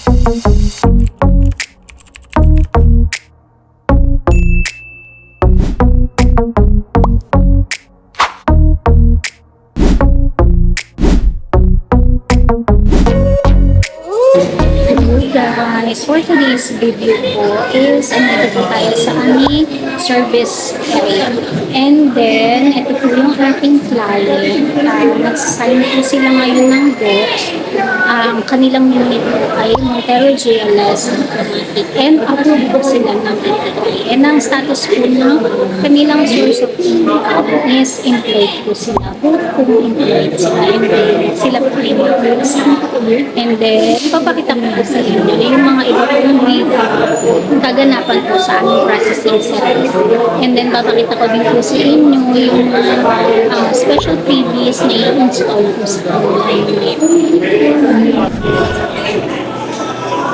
Guys, for today's video po is andito po tayo sa aming service area. And then, ito po yung aking client. Nagsasign po sila ngayon ng books. Ang kanilang unit po ay Montero GLS Automatic. And approve po sila ng BPI. And ang status po ng kanilang source of income is employed po sila. Both po employed sila. And then, sila po ay employed. And then, ipapakita ko po sa inyo yung mga iba pong kaganapan po sa aming processing service. And then, papakita ko din po sa inyo yung special freebies na i-install po sa unit.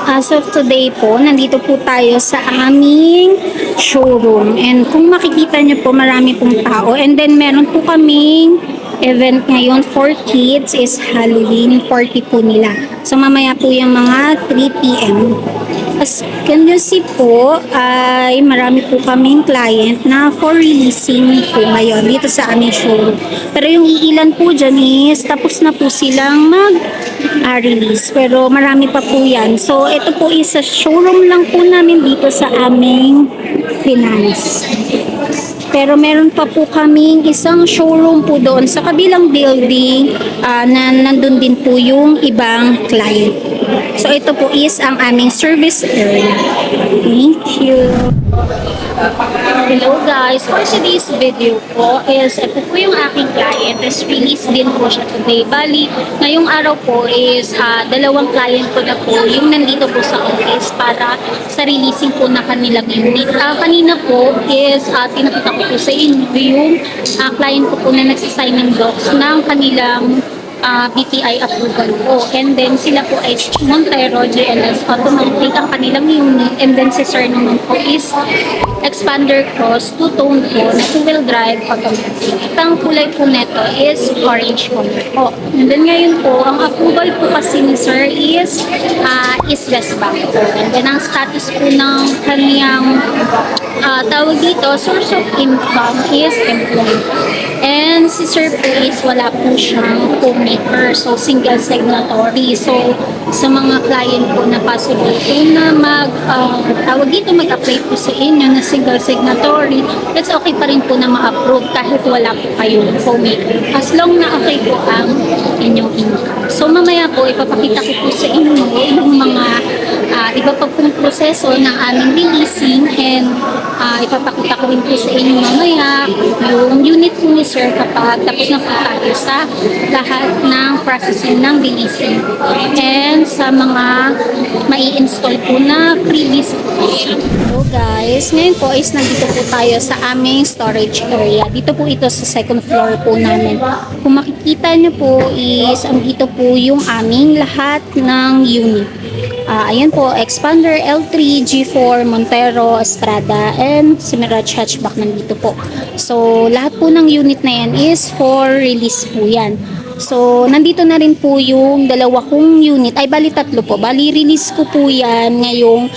As of today po, nandito po tayo sa aming showroom. And kung makikita nyo po, marami pong tao. And then, meron po kaming event ngayon for kids is Halloween party po nila. So, mamaya po yung mga 3 p.m. As can you see po, ay marami po kaming client na for releasing po ngayon dito sa aming showroom. Pero yung ilan po dyan is tapos na po silang mag-release. Pero marami pa po yan. So, ito po is sa showroom lang po namin dito sa aming finance. Pero meron pa po kaming isang showroom po doon sa kabilang building na nandun din po yung ibang client. So, ito po is ang aming service area. Thank you. Hello guys, for today's video po is ito po yung aking client is release din po siya today. Bali, ngayong araw po is dalawang client ko na po yung nandito po sa office para sa releasing po na kanilang unit. Kanina po is pinakita ko po sa inyo yung client ko po na nagsasign ng docs ng kanilang BPI approval po. And then sila po ay Montero GLS Automatic ang kanilang unit. And then si sir naman po is expander cross two-tone po na two-wheel drive automatic. Ang kulay po neto is orange color po. And then ngayon po, ang approval po kasi ni sir is West Bank po. And then ang status po ng kaniyang tawag dito, source of income is employed. And si sir po is wala po siyang homemaker. So, single signatory. So, sa mga client po na possible po na tawag dito, mag-apply po sa inyo na single signatory, it's okay pa rin po na ma-approve kahit wala po kayong homemaker. As long na okay po ang inyong income. So, mamaya po, ipapakita ko po sa inyo yung mga iba pa pong proseso ng aming releasing and ipapakita ko rin po sa inyo mamaya yung unit po ni sir kapag tapos na po tayo sa lahat ng processing ng releasing and sa mga mai-install po na freebies po. So guys, ngayon po is nandito po tayo sa aming storage area. Dito po ito sa second floor po namin. Kung makikita nyo po is dito po yung aming lahat ng unit. Ayan po, Expander L3, G4, Montero, Estrada, and Cimirage hatchback nandito po. So, lahat po ng unit na yan is for release po yan. So, nandito na rin po yung dalawa kong unit. Ay, bali tatlo po. Bali, release ko po yan ngayong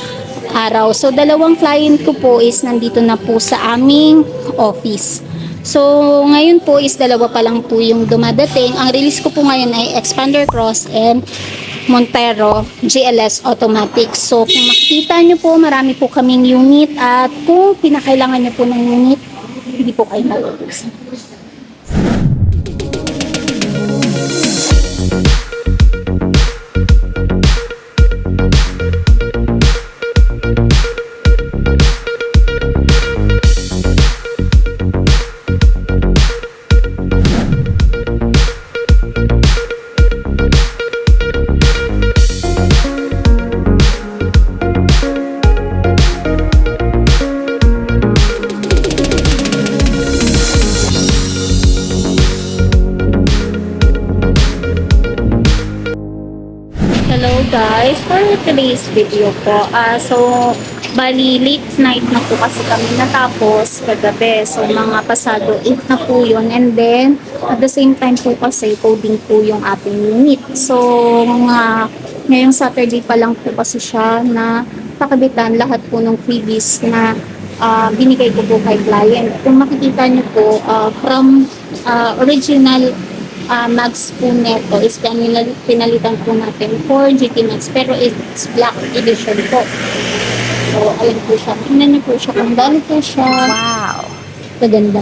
araw. So, dalawang client ko po is nandito na po sa aming office. So, ngayon po is dalawa pa lang po yung dumadating. Ang release ko po ngayon ay Expander Cross and Montero GLS Automatic. So, kung makikita nyo po, marami po kaming unit at kung pinakailangan nyo po ng unit, hindi po kayo mag-ubos. Guys, for today's video po, so bali late night na po kasi kami natapos kagabi, so mga pasado 8 na po yun, and then at the same time po kasi coding po yung ating unit, so mga Ngayong Saturday pa lang po kasi siya na pakabitan lahat po ng freebies na binigay ko po kay client. Kung makikita niyo po, from original mags po neto is pinalitan po natin for GT Max pero it's black edition po. So, ayan po siya. Tingnan niyo po siya kung gaano po siya. Wow. Maganda.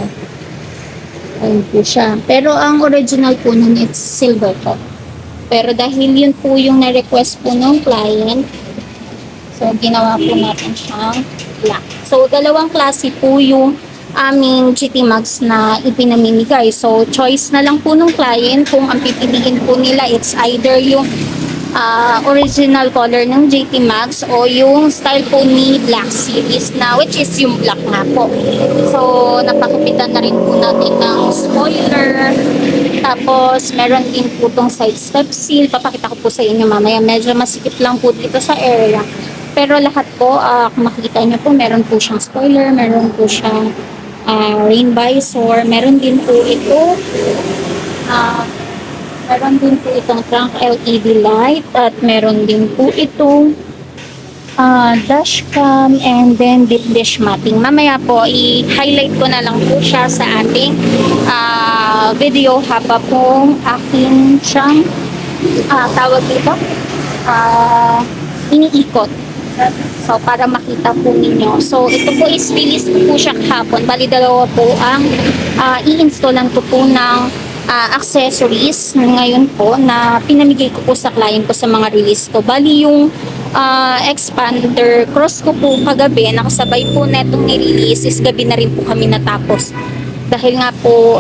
Ayan po siya. Pero ang original po nun, it's silver po. Pero dahil yun po yung na-request po ng client, so ginawa po natin siyang black. So, dalawang klase po yung aming GT Max na ipinamimigay. So, choice na lang po ng client kung ang pipiliin po nila, it's either yung original color ng GT Max o yung style po ni Black Series na which is yung black nga po. So, napakapitan na rin po natin ng spoiler. Tapos, meron din po itong side step seal. Papakita ko po sa inyo mamaya. Medyo masikip lang po dito sa area. Pero lahat po, kung makikita nyo po, meron po siyang spoiler, meron po siyang rain visor, meron din po ito meron din po itong trunk LED light at meron din po itong dashcam and then deep dish mapping. Mamaya po, i-highlight ko na lang po siya sa ating video haba pong aking siyang tawag dito iniikot. So, para makita po ninyo. So, ito po is release ko po siya kahapon. Bali, dalawa po ang i-installan ko po ng accessories ngayon po na pinamigay ko po sa client ko sa mga release ko. Bali, yung expander cross ko po kagabi, nakasabay po netong ni-release is gabi na rin po kami natapos. Dahil nga po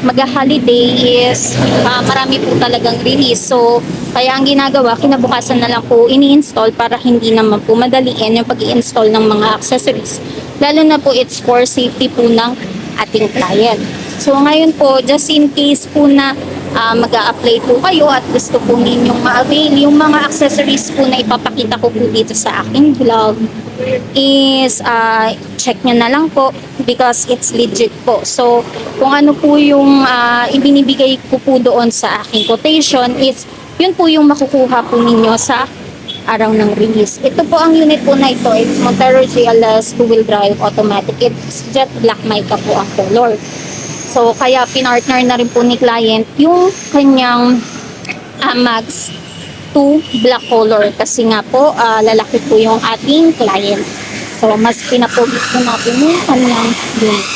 mag-holiday is marami po talagang release. So, kaya ang ginagawa, kinabukasan na lang po ini-install para hindi naman po madaliin yung pag-i-install ng mga accessories. Lalo na po it's for safety po ng ating client. So ngayon po, just in case po na mag-a-apply po kayo at gusto po ninyong ma-avail yung mga accessories po na ipapakita ko po dito sa aking vlog is check nyo na lang po because it's legit po. So kung ano po yung ibinibigay ko po doon sa aking quotation is yun po yung makukuha po ninyo sa araw ng release. Ito po ang unit po na ito. It's Montero GLS 2-wheel drive automatic. It's jet black mica po ang color. So, kaya pinartner na rin po ni client yung kanyang Max 2 black color. Kasi nga po, lalaki po yung ating client. So, mas pinapugit po natin yung kanyang unit.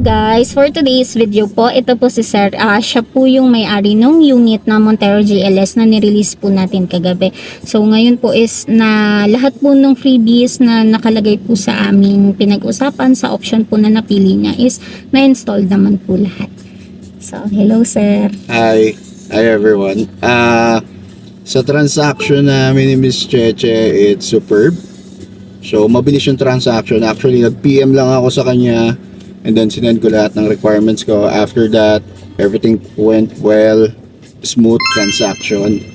guys, for today's video po, ito po si Sir. Siya po yung may-ari ng unit na Montero GLS na nirelease po natin kagabi. So ngayon po is na lahat po ng freebies na nakalagay po sa aming pinag-usapan sa option po na napili niya is na-install naman po lahat. So hello Sir. Hi everyone. Sa transaction namin ni Miss Cheche, it's superb. So mabilis yung transaction. Actually, nag-PM lang ako sa kanya and then sinend ko lahat ng requirements ko. After that, everything went well, smooth transaction.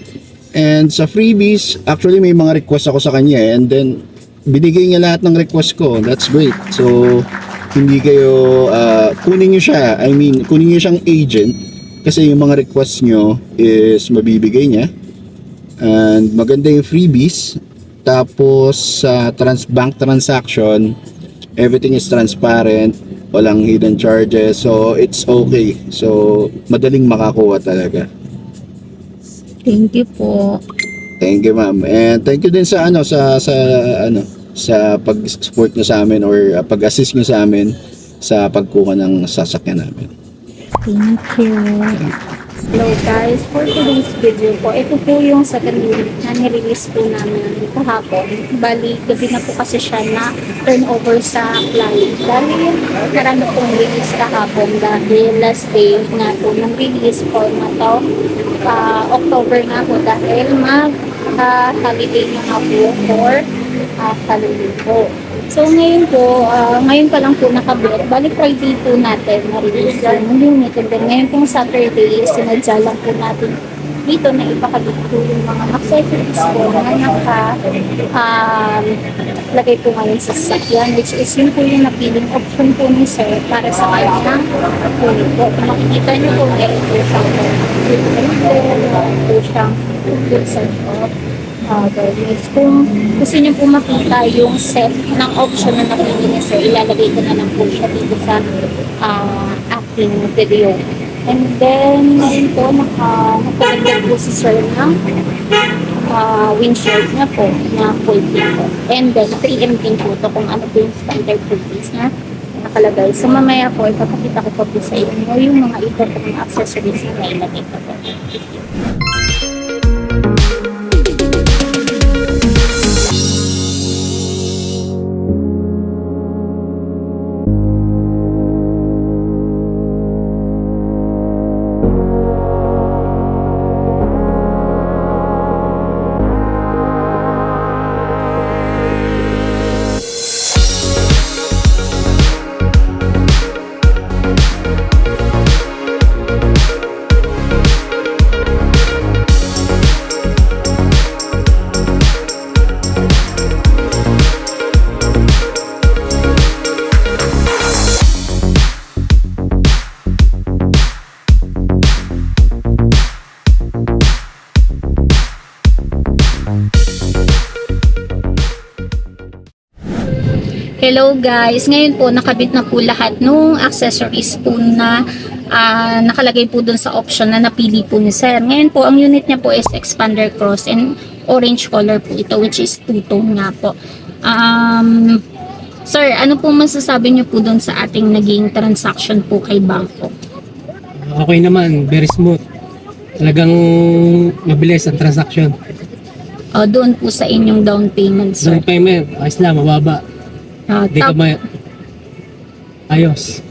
And sa freebies, actually may mga request ako sa kanya and then binigay niya lahat ng request ko. That's great. So hindi kayo kunin niyo siya. I mean, kunin niyo siyang agent kasi yung mga request niyo is mabibigay niya. And maganda yung freebies. Tapos sa bank transaction, everything is transparent, walang hidden charges, so it's okay. So madaling makakuha talaga. Thank you po. Thank you ma'am. And thank you din sa sa pag-support niyo sa amin or pag-assist niyo sa amin sa pagkuha ng sasakyan namin. Thank you. Hello guys, for today's video po, ito po yung second unit na nirelease po namin kahapon. Bali, gabi na po kasi siya na turnover sa client. Bali, karami pong release kahapon dahil last day na po ng release po na to. October na po dahil mag-holiday na nga po for Halloween po. So ngayon po, ngayon pa lang po nakabit. Bali Friday po natin na-release yung unit. And then ngayon pong Saturday, sinadya lang po natin dito na ipakabit po yung mga accessories po na lagay po ngayon sa sasakyan, which is yun po yung napiling option po ni Sir para sa kanyang unit po. Kung makikita nyo po, meron po siyang good set of guys. Kung gusto niyo po makita yung set ng option na napili niya Sir, ilalagay ko na lang po siya dito sa aking video. And then, ngayon po, nakapagdag po si Sir ng windshield niya po na full pin po. And then, 3M pin po ito kung ano po yung standard full piece na nakalagay. So, mamaya po, ipapakita ko po sa inyo yung mga iba po ng accessories na nailagay ko po. Hello guys, ngayon po nakabit na po lahat ng accessories po na nakalagay po dun sa option na napili po ni Sir. Ngayon po ang unit niya po is expander cross and orange color po ito, which is two-tone nga po. Sir, ano po masasabi niyo po dun sa ating naging transaction po kay Bangko? Okay naman, very smooth. Talagang mabilis ang transaction. Doon po sa inyong down payment, Sir. Down payment, ayos lang, mababa. Di ka ayos.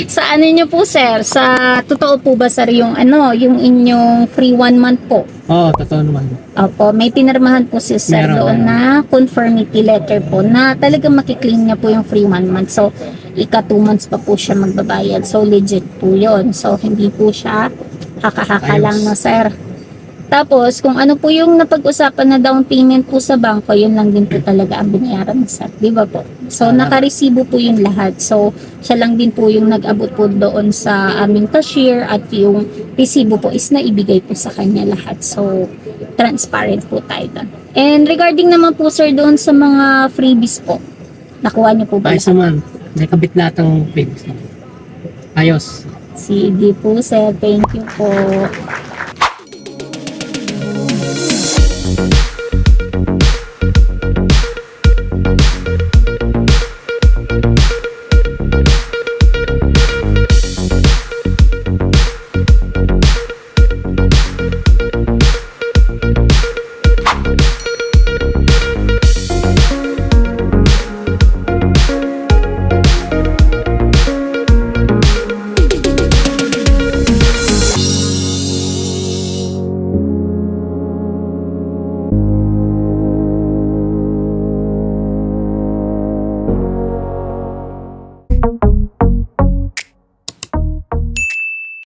Sa ano niyo po Sir? Sa totoo po ba Sir yung yung inyong free 1 month po? Oo, totoo naman. Opo, may pinirmahan po si Sir doon na conformity letter po na talagang makiklaim niya po yung free 1 month. So, ika 2 months pa po siya magbabayad. So, legit po yun. So, hindi po siya haka-haka lang no Sir. Tapos, kung ano po yung napag-usapan na down payment po sa bangko, yun lang din po talaga ang binayaran ni Sir. Di ba po? So, nakaresibo po yung lahat. So, siya lang din po yung nag-abot po doon sa aming cashier at yung resibo po is naibigay po sa kanya lahat. So, transparent po tayo doon. And regarding naman po Sir doon sa mga freebies po, nakuha niyo po ba? Ayos naman. Nakabit lahat ng freebies. Ayos. Sige po Sir, thank you po. Bye.